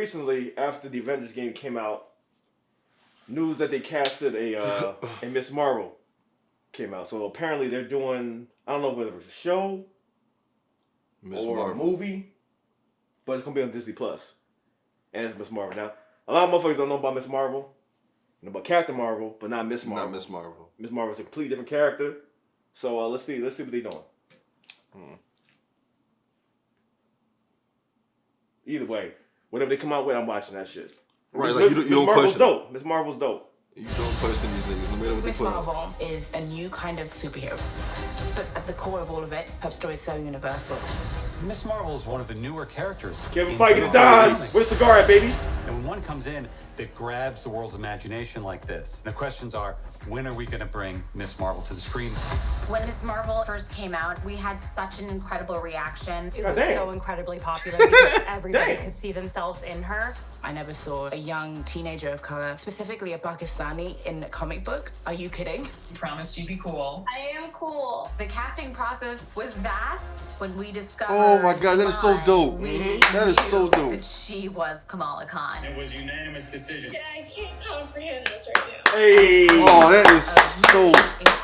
recently, after the Avengers game came out, news that they casted a Miss Marvel came out. So apparently they're doing, I don't know whether it's a show or a movie, but it's gonna be on Disney Plus, and it's Miss Marvel. Now, a lot of motherfuckers don't know about Miss Marvel, know about Captain Marvel, but not Miss Marvel. Not Miss Marvel. Miss Marvel's a completely different character. So let's see what they're doing. Either way, whatever they come out with, I'm watching that shit. Right, like you don't question dope. Miss Marvel's dope. You don't question these niggas, no matter what they put Miss Marvel is a new kind of superhero. But at the core of all of it, her story is so universal. Miss Marvel is one of the newer characters. Kevin Feige the Don. Where's the cigar at, baby? And when one comes in that grabs the world's imagination like this, the questions are, when are we going to bring Miss Marvel to the screen? When Miss Marvel first came out, we had such an incredible reaction. It was so incredibly popular because everybody could see themselves in her. I never saw a young teenager of color, specifically a Pakistani, in a comic book. Are you kidding? You promised you'd be cool. I am cool. The casting process was vast when we discovered. Oh my god, that is so dope. That is so dope. That she was Kamala Khan. It was unanimous decision. Yeah, I can't comprehend this right now. Hey. Oh, that is so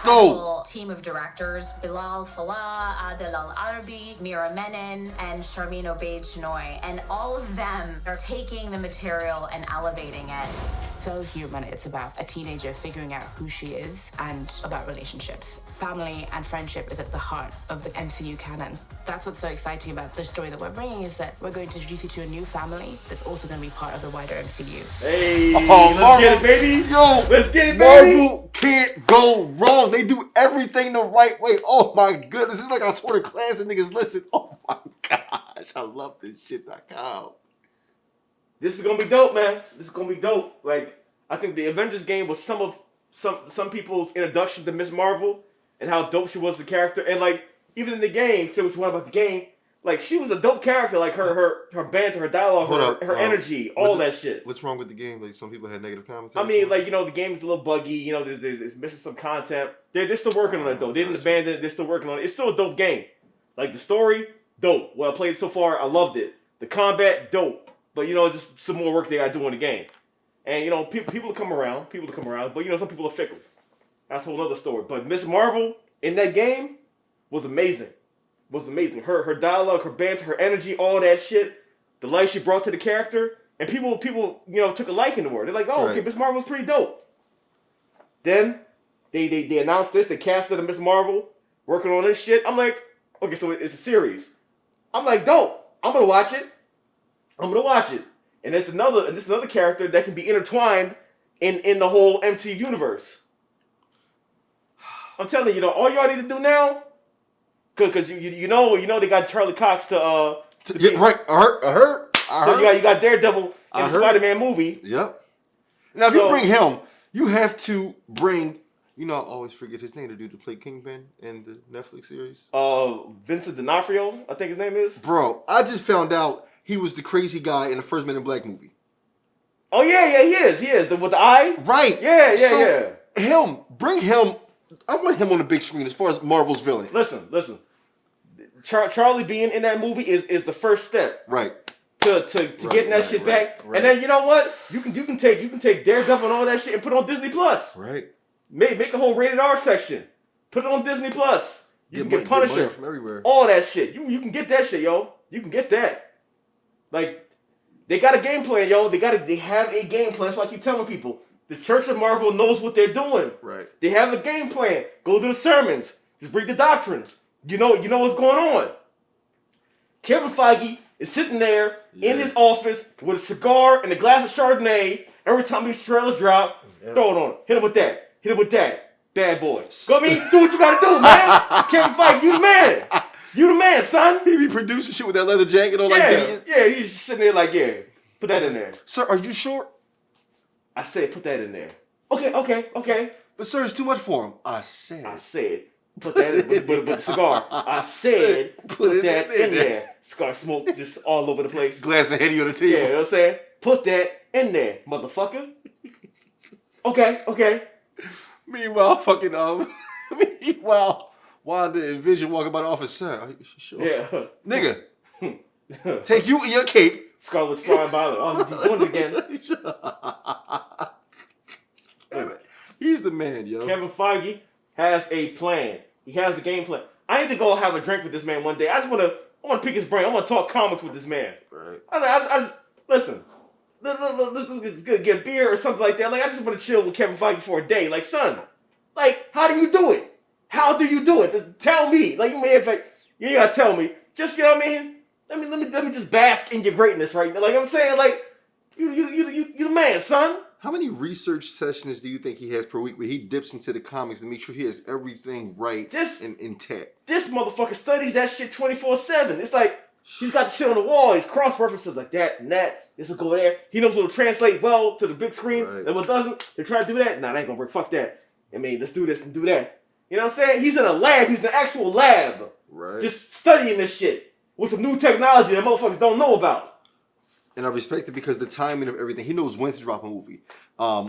dope. Team of directors: Bilal Fallah, Adil Al Arabi, Mira Menon, and Sharmeen Obaid-Chinoy, and all of them are taking the material and elevating it. So human. It's about a teenager figuring out who she is and about relationships. Family and friendship is at the heart of the MCU canon. That's what's so exciting about the story that we're bringing, is that we're going to introduce you to a new family that's also going to be part of the wider MCU. Hey, Marvel, let's get it, baby. Yo, let's get it, baby. Marvel can't go wrong. They do everything the right way. Oh my goodness, it's like I taught a class and niggas listen. Oh my gosh, I love this shit.com. This is gonna be dope, man. This is gonna be dope. Like, I think the Avengers game was some people's introduction to Miss Marvel and how dope she was as a character. And like, even in the game, say what you want about the game, like she was a dope character. Like her banter, her dialogue, her energy, all that shit. What's wrong with the game? Like some people had negative commentary. I mean, like, you know, the game's a little buggy. You know, it's missing some content. They're still working on it though. They didn't abandon it. They're still working on it. It's still a dope game. Like the story, dope. What I played so far, I loved it. The combat, dope. But, you know, it's just some more work they got to do in the game. And, you know, people come around. But, you know, some people are fickle. That's a whole other story. But Miss Marvel in that game was amazing. Her dialogue, her banter, her energy, all that shit. The life she brought to the character. And people, you know, took a liking to her. They're like, oh, okay, Miss Marvel's pretty dope. Then they announced this. They casted a Miss Marvel working on this shit. I'm like, okay, so it's a series. I'm like, dope. I'm going to watch it. And this is another character that can be intertwined in the whole MCU universe. I'm telling you, all y'all need to do now, because you know they got Charlie Cox to yeah, right. I heard. So you got Daredevil in the Spider-Man movie. Yep. Now if you bring him, you have to bring. You know, I always forget his name. The dude to play Kingpin in the Netflix series. Vincent D'Onofrio, I think his name is. Bro, I just found out he was the crazy guy in the first Men in Black movie. Oh yeah, he is. With the eye. Right. Yeah. Bring him. I want him on the big screen as far as Marvel's villain. Listen. Charlie being in that movie is the first step. Right. To getting that shit back. Right. And then you know what? You can take Daredevil and all that shit and put it on Disney Plus. Right. Make a whole rated R section. Put it on Disney Plus. You can get Punisher from everywhere. All that shit. You can get that shit, yo. You can get that. Like, they got a game plan, yo. They have a game plan. That's why I keep telling people. The Church of Marvel knows what they're doing. Right. They have a game plan. Go to the sermons. Just read the doctrines. You know what's going on. Kevin Feige is sitting there in his office with a cigar and a glass of Chardonnay. Every time these trailers drop, throw it on him. Hit him with that. Bad boy. Go, do what you gotta do, man. Kevin Feige, you the man. You the man, son. He be producing shit with that leather jacket on like that. Yeah, he's sitting there like, put that in there. Sir, are you sure? I said, put that in there. Okay. But sir, it's too much for him. I said, put that in with the cigar. I said, put that in there. Cigar smoke just all over the place. Glass of Henny on the table. Yeah, you know what I'm saying? Put that in there, motherfucker. Okay. Meanwhile, Wanda and Vision walking by the office. Sir, are you sure? Yeah. Nigga, take you in your cape, Scarlet's flying by. Like, oh, he's doing it again. Wait a minute. He's the man, yo. Kevin Feige has a plan. He has a game plan. I need to go have a drink with this man one day. I want to pick his brain. I want to talk comics with this man. Right. I just listen. This is good. Get a beer or something like that. Like, I just want to chill with Kevin Feige for a day. Like, son, like, how do you do it? How do you do it? Just tell me. Like, you may you gotta tell me. Just, you know what I mean? Let me just bask in your greatness right now. Like I'm saying, like, you the man, son. How many research sessions do you think he has per week where he dips into the comics to make sure he has everything right and intact? This motherfucker studies that shit 24/7. It's like he's got the shit on the wall. He's cross references like that and that. This will go there. He knows what will translate well to the big screen. Right. And what doesn't, they try to do that. Nah, that ain't gonna work. Fuck that. I mean, let's do this and do that. You know what I'm saying? He's in a lab. He's in an actual lab. Right. Just studying this shit with some new technology that motherfuckers don't know about. And I respect it because the timing of everything. He knows when to drop a movie,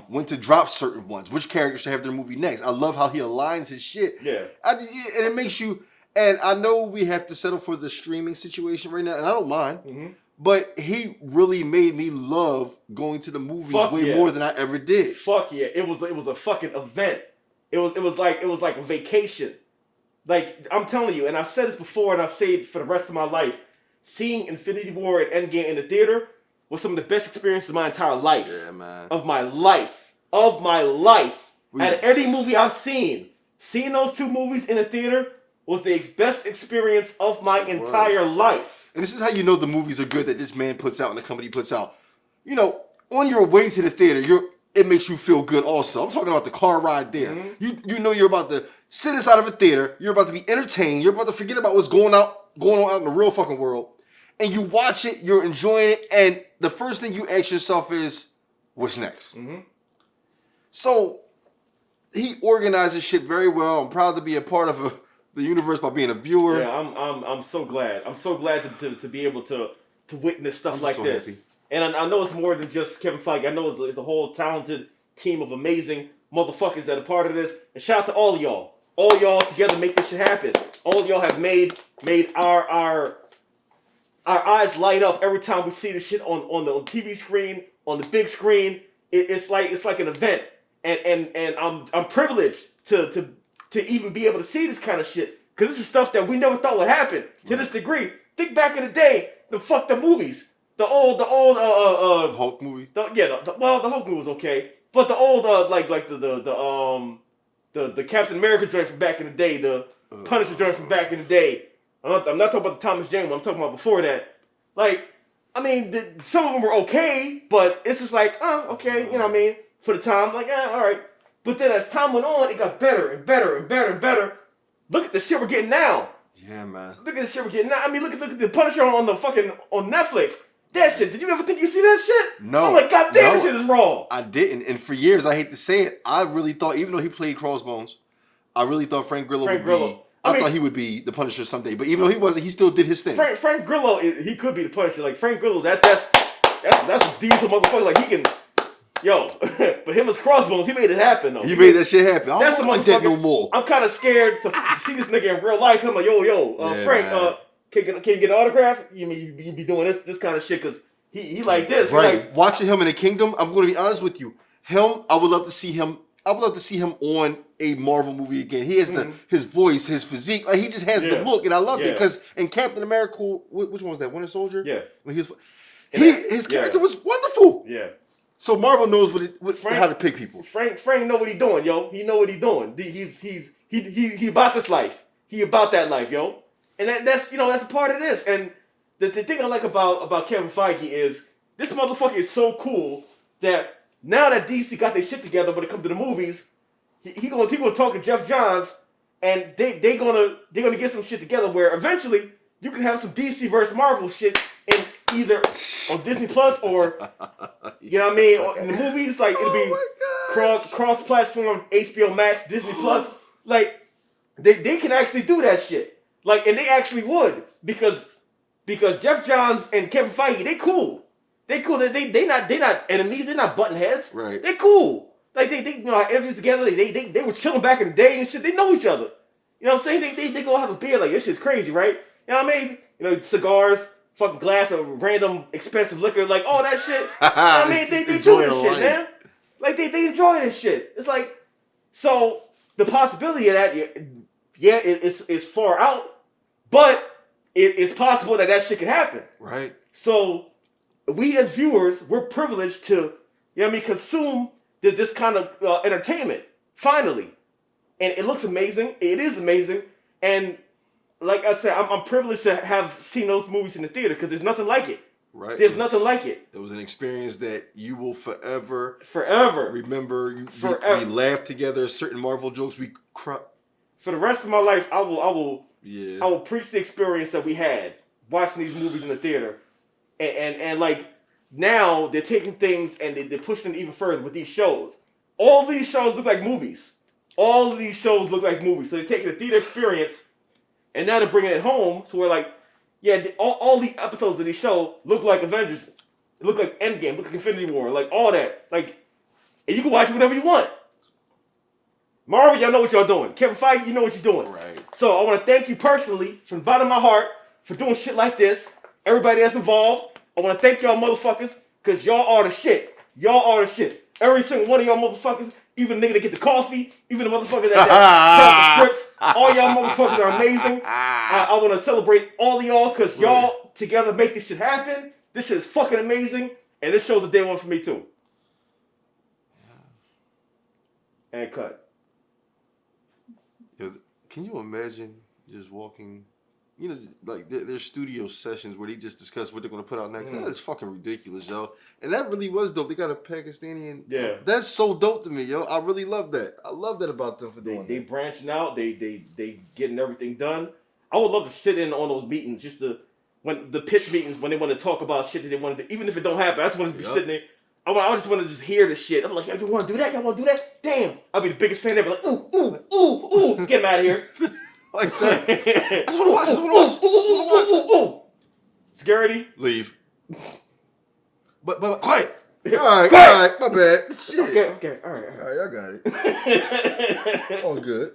when to drop certain ones, which characters should have their movie next. I love how he aligns his shit. Yeah. And it makes you, and I know we have to settle for the streaming situation right now, and I don't mind, but he really made me love going to the movies more than I ever did. Fuck yeah. It was a fucking event. It was like a vacation. Like, I'm telling you, and I've said this before and I'll say it for the rest of my life, seeing Infinity War and Endgame in the theater was some of the best experiences of my entire life. Yeah, man. Of my life. Out of any movie I've seen, seeing those two movies in the theater was the best experience of my entire life. And this is how you know the movies are good that this man puts out and the company puts out. You know, on your way to the theater, it makes you feel good also. I'm talking about the car ride there. You know you're about to sit inside of a theater, you're about to be entertained, you're about to forget about what's going on out in the real fucking world. And you watch it, you're enjoying it, and the first thing you ask yourself is, what's next? So, he organizes shit very well. I'm proud to be a part of the universe by being a viewer. Yeah, I'm so glad. I'm so glad to be able to witness stuff like this. Happy. And I know it's more than just Kevin Feige. I know it's a whole talented team of amazing motherfuckers that are part of this. And shout out to all of y'all. All y'all together make this shit happen. All y'all have made our eyes light up every time we see this shit on the TV screen, on the big screen. It's like an event. And I'm privileged to even be able to see this kind of shit. Because this is stuff that we never thought would happen to this degree. Think back in the day, the fucked up movies. The old Hulk movie? The Hulk movie was okay. But the old the Captain America joint from back in the day, the Punisher joint from back in the day. I'm not talking about the Thomas Jane one, I'm talking about before that. Like, I mean, some of them were okay, but it's just like, okay, you know what I mean? For the time, like, all right. But then as time went on, it got better and better and better and better. Look at the shit we're getting now. Yeah, man. Look at the shit we're getting now. I mean, look at the Punisher on Netflix. That shit, did you ever think you see that shit? No. I'm like, God damn, this shit is raw. I didn't. And for years, I hate to say it, I really thought, even though he played Crossbones, I really thought Frank Grillo I thought he would be the Punisher someday. But even though he wasn't, he still did his thing. Frank Grillo, he could be the Punisher. Like, Frank Grillo, that's a diesel motherfucker. Like, he can, but him as Crossbones, he made it happen, though. He made that shit happen. I don't like that no more. I'm kind of scared to see this nigga in real life. I'm like, Frank, can you get an autograph? You be doing this kind of shit because he like this. Right. Like, watching him in the Kingdom, I'm going to be honest with you. I would love to see him. I would love to see him on a Marvel movie again. He has his voice, his physique. Like, he just has the look, and I loved it because in Captain America, which one was that? Winter Soldier. Yeah. When his character was wonderful. Yeah. So Marvel knows how to pick people. Frank know what he's doing, yo. He know what he's doing. He about this life. He about that life, yo. And that's a part of this. And the thing I like about Kevin Feige is this motherfucker is so cool that now that DC got their shit together when it comes to the movies, he gonna talk to Jeff Johns, and they gonna get some shit together where eventually you can have some DC versus Marvel shit in either on Disney Plus or you know what I mean, or in the movies, like it'll be cross platform, HBO Max, Disney Plus. Like they can actually do that shit. Like, and they actually would because Jeff Johns and Kevin Feige, they cool. They cool. They not enemies. They're not button heads. Right. They're cool. Like they had interviews together. They were chilling back in the day and shit. They know each other. You know what I'm saying? They go have a beer. Like, this shit's crazy, right? You know what I mean? Cigars, fucking glass of random expensive liquor, like all that shit. I mean, they do enjoy this shit, life. man. Like they enjoy this shit. It's like, so the possibility of that, yeah, it's far out, but it's possible that shit can happen. Right. So we as viewers, we're privileged to, you know what I mean, consume this kind of entertainment, finally. And it looks amazing. It is amazing. And like I said, I'm privileged to have seen those movies in the theater because there's nothing like it. Right. There's nothing like it. It was an experience that you will forever remember. We laughed together. Certain Marvel jokes we cried. For the rest of my life, I will Yeah. preach the experience that we had watching these movies in the theater. And like now they're taking things and they're pushing them even further with these shows. All these shows look like movies. All of these shows look like movies. So they're taking the theater experience and now they're bringing it home. So we're like, yeah, all the episodes of this show look like Avengers. It look like Endgame, look like Infinity War, like all that. Like, and you can watch it whenever you want. Marvel, y'all know what y'all doing. Kevin Feige, you know what you're doing. Right. So I want to thank you personally from the bottom of my heart for doing shit like this. Everybody that's involved, I want to thank y'all motherfuckers because y'all are the shit. Y'all are the shit. Every single one of y'all motherfuckers, even the nigga that get the coffee, even the motherfuckers that help the scripts, all y'all motherfuckers are amazing. I want to celebrate all of y'all because y'all together make this shit happen. This shit is fucking amazing. And this show's a day one for me too. And cut. Can you imagine just walking, you know, like there's studio sessions where they just discuss what they're going to put out next. That is fucking ridiculous, yo. And that really was dope. They got a Pakistani and that's so dope to me, yo. I really love that. I love that about them for doing They that. branching out. They getting everything done. I would love to sit in on those meetings just to, when the pitch meetings, when they want to talk about shit that they want to do, even if it don't happen, I just want to be sitting there. I just want to just hear the shit. I'm like, yo, you want to do that? Y'all want to do that? Damn. I'll be the biggest fan ever. Like, ooh. Get him out of here. Like, sir, I just want to watch. Ooh. Security. Leave. But quiet. All right, my bad. Shit. Okay. All right. All right, I got it. All good.